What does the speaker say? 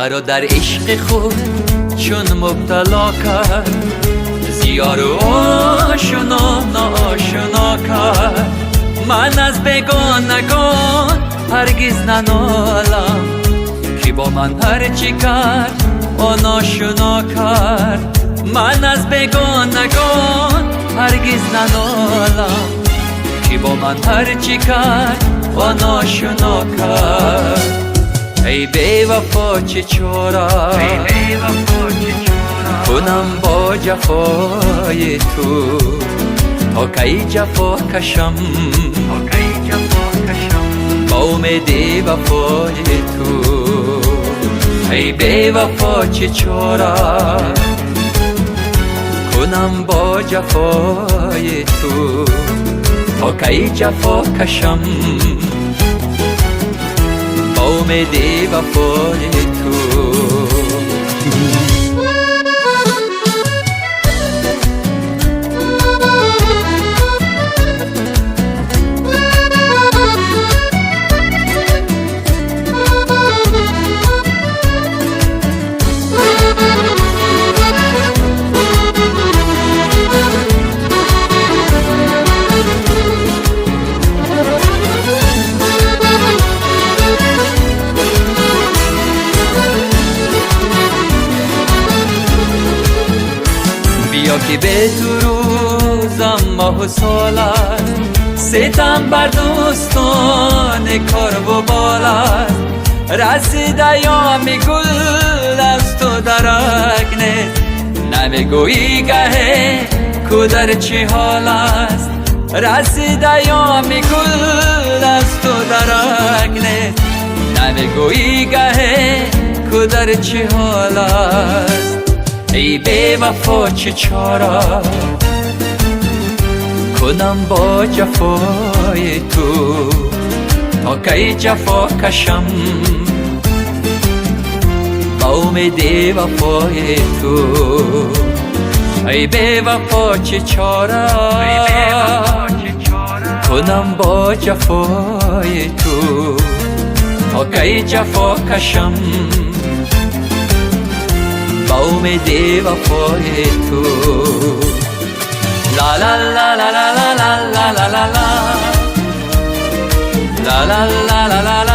مرا در عشق خود چون مبتلا کرد، زیار و آشنا ناشنا کرد. من از بیگانگان هرگز ننالم، که با من هرچی کرد آن آشنا کرد. من از بیگانگان هرگز ننالم، که با من هرچی کرد آن آشنا کرد. ای بی وفا چه چاره کنم با جفای تو، تا کی جفا کشم با امید وفای تو. ای بی وفا چه چاره کنم با جفای تو، تا کی جفا کشم با امید وفای تو. بیا که به تو روزم ماه و سال است، ستم بر دوستان کار و بال است. رسید ایام گل از تو درک نیست، نمیگویی گه کدر چه حال است. رسید ایام گل از تو درک نیست، نمیگویی گه کدر چه حال است. ای بی وفا چه چاره کنم با جفای تو، تا کی جفا کشم با امید وفای تو. ای بی وفا چه چاره کنم با جفای تو، تا کی جفا کشم با امید وفای تو. لا لا لا لا لا لا لا لا لا لا لا لا لا لا لا